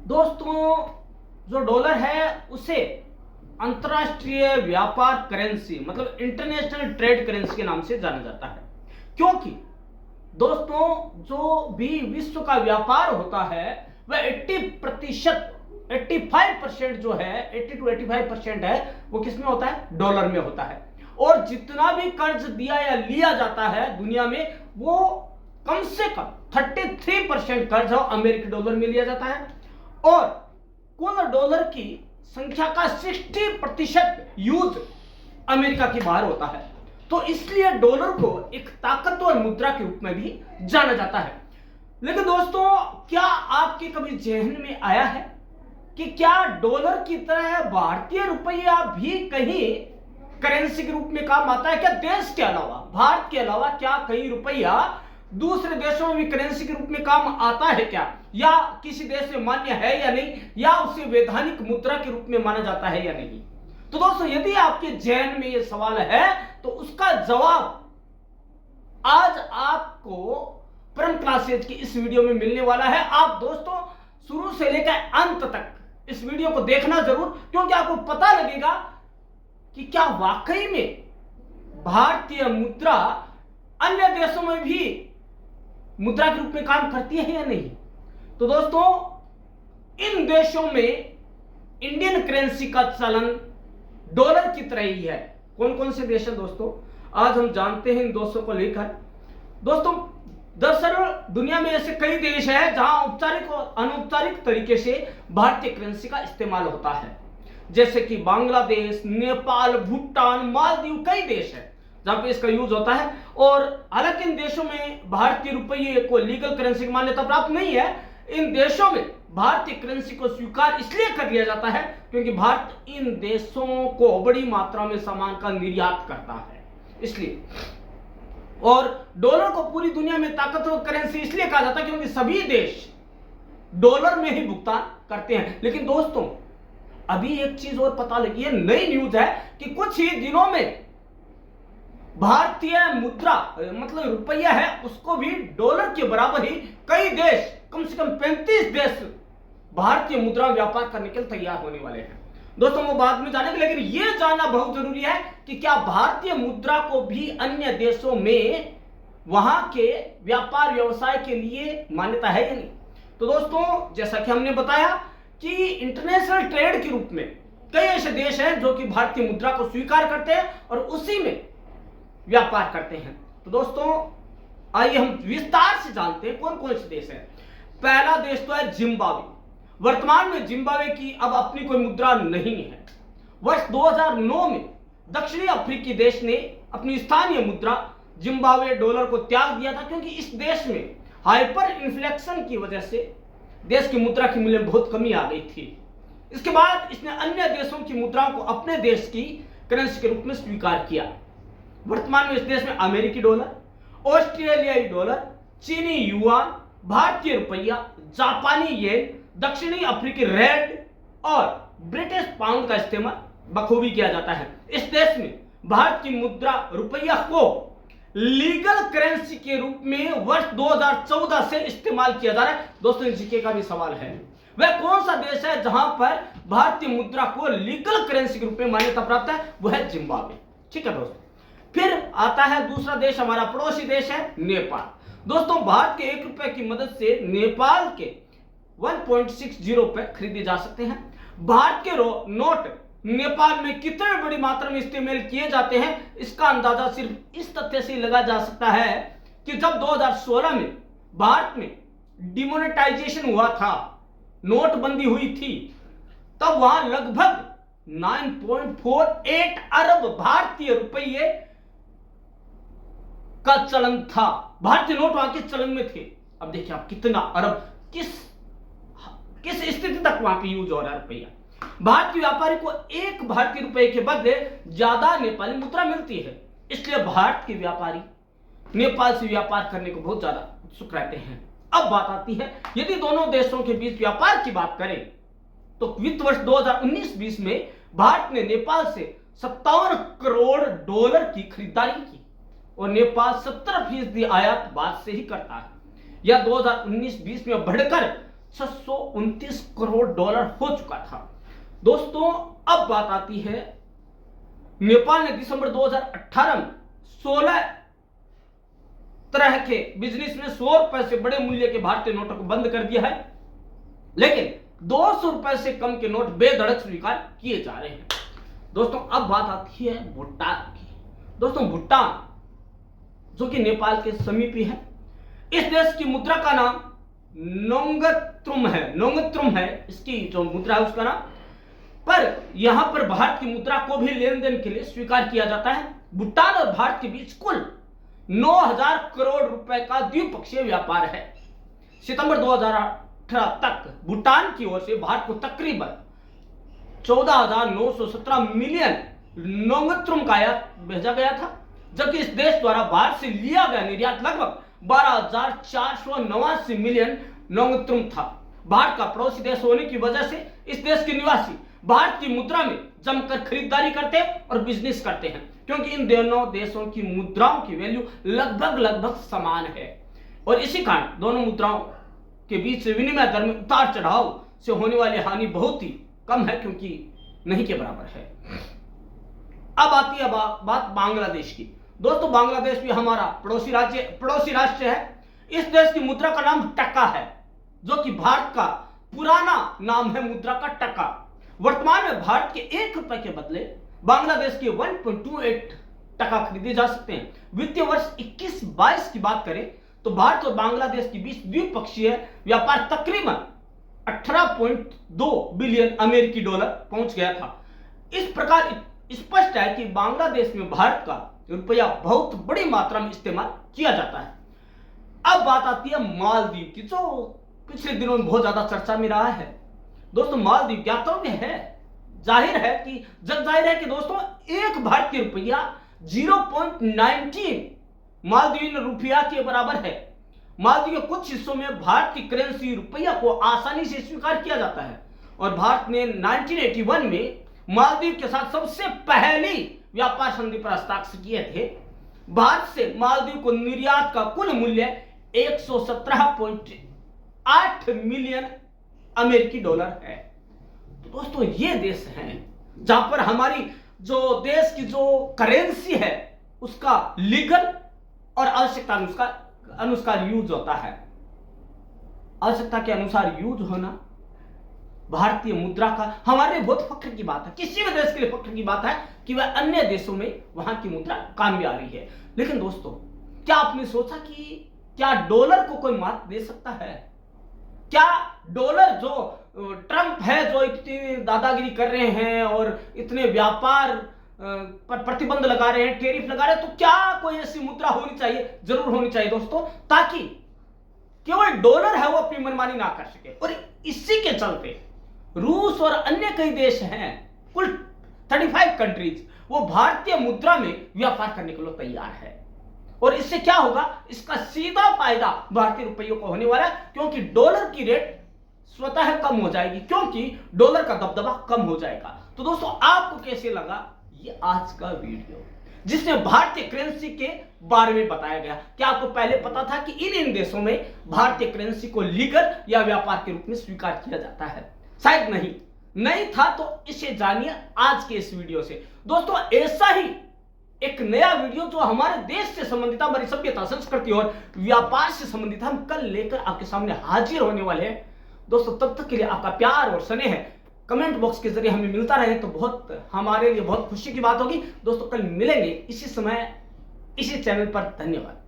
दोस्तों, जो डॉलर है उसे अंतरराष्ट्रीय व्यापार करेंसी मतलब इंटरनेशनल ट्रेड करेंसी के नाम से जाना जाता है। क्योंकि दोस्तों, जो भी विश्व का व्यापार होता है वह 80% 85% जो है 80 to 85% है वो किसमें होता है? डॉलर में होता है। और जितना भी कर्ज दिया या लिया जाता है दुनिया में वो कम से कम 33% कर्ज अमेरिकी डॉलर में लिया जाता है और कुल डॉलर की संख्या का 60% यूज अमेरिका के बाहर होता है। तो इसलिए डॉलर को एक ताकतवर मुद्रा के रूप में भी जाना जाता है। लेकिन दोस्तों, क्या आपके कभी जहन में आया है कि क्या डॉलर की तरह भारतीय रुपया भी कहीं करेंसी के रूप में काम आता है? क्या देश के अलावा, भारत के अलावा क्या कहीं रुपया दूसरे देशों में भी करेंसी के रूप में काम आता है क्या? या किसी देश में मान्य है या नहीं, या उसे वैधानिक मुद्रा के रूप में माना जाता है या नहीं? तो दोस्तों, यदि आपके जहन में यह सवाल है तो उसका जवाब आज आपको परम क्लासेज की इस वीडियो में मिलने वाला है। आप दोस्तों शुरू से लेकर अंत तक इस वीडियो को देखना जरूर, क्योंकि आपको पता लगेगा कि क्या वाकई में भारतीय मुद्रा अन्य देशों में भी मुद्रा के रूप में काम करती है या नहीं। तो दोस्तों, इन देशों में इंडियन करेंसी का चलन डॉलर की तरह ही है। कौन कौन से देश हैं दोस्तों, आज हम जानते हैं इन देशों को लेकर। दोस्तों, दरअसल दुनिया में ऐसे कई देश हैं जहां औपचारिक और अनौपचारिक तरीके से भारतीय करेंसी का इस्तेमाल होता है, जैसे कि बांग्लादेश, नेपाल, भूटान, मालदीव, कई देश हैं जहां पे इसका यूज होता है। और हालांकि इन देशों में भारतीय रुपये को लीगल करेंसी की मान्यता प्राप्त नहीं है। इन देशों में भारतीय करेंसी को स्वीकार इसलिए कर लिया जाता है क्योंकि भारत इन देशों को बड़ी मात्रा में सामान का निर्यात करता है, इसलिए। और डॉलर को पूरी दुनिया में ताकतवर करेंसी इसलिए कहा जाता है क्योंकि सभी देश डॉलर में ही भुगतान करते हैं। लेकिन दोस्तों, अभी एक चीज और पता लगी है, नई न्यूज है कि कुछ ही दिनों में भारतीय मुद्रा मतलब रुपया है उसको भी डॉलर के बराबर ही कई देश, कम से कम 35 देश भारतीय मुद्रा व्यापार करने के लिए तैयार होने वाले हैं। दोस्तों, वो बाद में जानेंगे, लेकिन यह जानना बहुत जरूरी है कि क्या भारतीय मुद्रा को भी अन्य देशों में वहां के व्यापार व्यवसाय के लिए मान्यता है या नहीं। तो दोस्तों, जैसा कि हमने बताया कि इंटरनेशनल ट्रेड के रूप में कई ऐसे देश हैं जो कि भारतीय मुद्रा को स्वीकार करते हैं और उसी में व्यापार करते हैं। तो दोस्तों, आइए हम विस्तार से जानते हैं कौन कौन से देश हैं। पहला देश तो है जिम्बाब्वे। वर्तमान में जिम्बाब्वे की अब अपनी कोई मुद्रा नहीं है। वर्ष 2009 में दक्षिणी अफ्रीकी देश ने अपनी स्थानीय मुद्रा जिम्बाब्वे डॉलर को त्याग दिया था क्योंकि इस देश में हाइपर इन्फ्लेशन की वजह से देश की मुद्रा की मूल्य में बहुत कमी आ गई थी। इसके बाद इसने अन्य देशों की मुद्राओं को अपने देश की करेंसी के रूप में स्वीकार किया। वर्तमान में इस देश में अमेरिकी डॉलर, ऑस्ट्रेलियाई डॉलर, चीनी युआन, भारतीय रुपया, जापानी येन, दक्षिणी अफ्रीकी रेड और ब्रिटिश पाउंड का इस्तेमाल बखूबी किया जाता है। इस देश में भारत की मुद्रा रुपया को लीगल करेंसी के रूप में वर्ष 2014 से इस्तेमाल किया जा रहा है। दोस्तों, जीके का भी सवाल है, वह कौन सा देश है जहां पर भारतीय मुद्रा को लीगल करेंसी के रूप में मान्यता प्राप्त है? वह है जिम्बाब्वे। ठीक है दोस्तों, फिर आता है दूसरा देश, हमारा पड़ोसी देश है नेपाल। दोस्तों, भारत के 1 रुपए की मदद से नेपाल के 1.60 रुपए खरीदे जा सकते हैं। भारत के नोट नेपाल में कितने बड़ी मात्रा में इस्तेमाल किए जाते हैं इसका अंदाजा सिर्फ इस तथ्य से लगा जा सकता है कि जब 2016 में भारत में डिमोनेटाइजेशन हुआ था, नोटबंदी हुई थी, तब वहां लगभग 9.48 अरब भारतीय रुपये का चलन था। भारतीय नोट वहां के चलन में थे। अब देखिए आप कितना अरब, किस स्थिति तक वहां पे यूज हो रहा है रुपया। भारतीय व्यापारी को एक भारतीय रुपए के बदले ज्यादा नेपाली मुद्रा मिलती है, इसलिए भारत के व्यापारी नेपाल से व्यापार करने को बहुत ज्यादा उत्सुक रहते हैं। अब बात आती है, यदि दोनों देशों के बीच व्यापार की बात करें तो वित्त वर्ष 2019-20 में भारत ने नेपाल से 57 करोड़ डॉलर की खरीदारी की और नेपाल 70% आयात भारत से ही करता है। यह 2019-20 में बढ़कर 629 करोड़ डॉलर हो चुका था। दोस्तों अब बात आती है, नेपाल ने दिसंबर 2018 में 16 तरह के बिजनेस में 100 रुपए से बड़े मूल्य के भारतीय नोटों को बंद कर दिया है, लेकिन 200 रुपए से कम के नोट बेधड़क स्वीकार किए जा रहे हैं। दोस्तों अब बात आती है भूटान की। दोस्तों भूटान जो कि नेपाल के समीपी है, इस देश की मुद्रा का नाम नोंगत्रुम है इसकी जो मुद्रा है उसका नाम, पर यहां पर भारत की मुद्रा को भी लेन देन के लिए स्वीकार किया जाता है। भूटान और भारत के बीच कुल 9,000 करोड़ रुपए का द्विपक्षीय व्यापार है। सितंबर 2018 तक भूटान की ओर से भारत को तकरीबन 14,917 मिलियन नोंगत्रुम का आयात भेजा गया था, जबकि इस देश द्वारा भारत से लिया गया निर्यात लगभग 12,489 मिलियन नोंगत्रुम था। भारत का पड़ोसी देश होने की वजह से इस देश के निवासी भारत की मुद्रा में जमकर खरीदारी करते और बिजनेस करते हैं, क्योंकि इन दोनों देशों की मुद्राओं की वैल्यू लगभग समान है और इसी कारण दोनों मुद्राओं के बीच विनिमय दर में उतार चढ़ाव से होने वाली हानि बहुत ही कम है, क्योंकि नहीं के बराबर है। अब आती है बात बांग्लादेश की। दोस्तों बांग्लादेश भी हमारा पड़ोसी राष्ट्र है। इस देश की मुद्रा का नाम टका है, जो कि भारत का पुराना नाम है मुद्रा का टका। वर्तमान में भारत के 1 रुपए के बदले बांग्लादेश के 1.28 टका खरीदे जा सकते हैं। वित्तीय वर्ष 21-22 की बात करें तो भारत और बांग्लादेश के बीच द्विपक्षीय व्यापार तकरीबन 18.2 बिलियन अमेरिकी डॉलर पहुंच गया था। इस प्रकार स्पष्ट है कि बांग्लादेश में भारत का रुपया बहुत बड़ी मात्रा में इस्तेमाल किया जाता है। अब बात आती है मालदीव की, जो पिछले दिनों में बहुत ज्यादा चर्चा में रहा है। दोस्तों मालदीव ज्ञातों में है, जाहिर है कि दोस्तों एक भारतीय रुपया 0.19 मालदीव रुपया के बराबर है। मालदीव के कुछ हिस्सों में भारत की करेंसी रुपया को आसानी से स्वीकार किया जाता है और भारत ने 1981 में मालदीव के साथ सबसे पहली व्यापार संधि पर हस्ताक्षर किए थे। भारत से मालदीव को निर्यात का कुल मूल्य 117.8 मिलियन अमेरिकी डॉलर है। तो दोस्तों ये देश हैं जहां पर हमारी जो देश की जो करेंसी है उसका लीगल और आवश्यकता अनुसार यूज होता है। आवश्यकता के अनुसार यूज होना भारतीय मुद्रा का हमारे लिए बहुत फख्र की बात है। किसी भी देश के लिए फख्र की बात है कि वह अन्य देशों में वहां की मुद्रा काम में आ रही है। लेकिन दोस्तों क्या आपने सोचा कि क्या डॉलर को कोई मात दे सकता है? क्या डॉलर जो ट्रंप है जो इतनी दादागिरी कर रहे हैं और इतने व्यापार पर प्रतिबंध लगा रहे हैं, टैरिफ लगा रहे हैं, तो क्या कोई ऐसी मुद्रा होनी चाहिए? जरूर होनी चाहिए दोस्तों, ताकि केवल डॉलर है वो अपनी मनमानी ना कर सके। और इसी के चलते रूस और अन्य कई देश हैं, कुल 35 कंट्रीज, वो भारतीय मुद्रा में व्यापार करने के लिए तैयार है। और इससे क्या होगा? इसका सीधा फायदा भारतीय रुपयों को होने वाला है, क्योंकि डॉलर की रेट स्वतः कम हो जाएगी, क्योंकि डॉलर का दबदबा कम हो जाएगा। तो दोस्तों आपको कैसे लगा ये आज का वीडियो, जिसमें भारतीय करेंसी के बारे में बताया गया? क्या आपको पहले पता था कि इन देशों में भारतीय करेंसी को लीगल या व्यापार के रूप में स्वीकार किया जाता है? शायद नहीं था, तो इसे जानिए आज के इस वीडियो से। दोस्तों ऐसा ही एक नया वीडियो जो हमारे देश से संबंधित, हमारी सभ्यता, संस्कृति और व्यापार से संबंधित हम कल लेकर आपके सामने हाजिर होने वाले हैं। दोस्तों तब तक के लिए आपका प्यार और स्नेह कमेंट बॉक्स के जरिए हमें मिलता रहे तो बहुत हमारे लिए बहुत खुशी की बात होगी। दोस्तों कल मिलेंगे इसी समय इसी चैनल पर। धन्यवाद।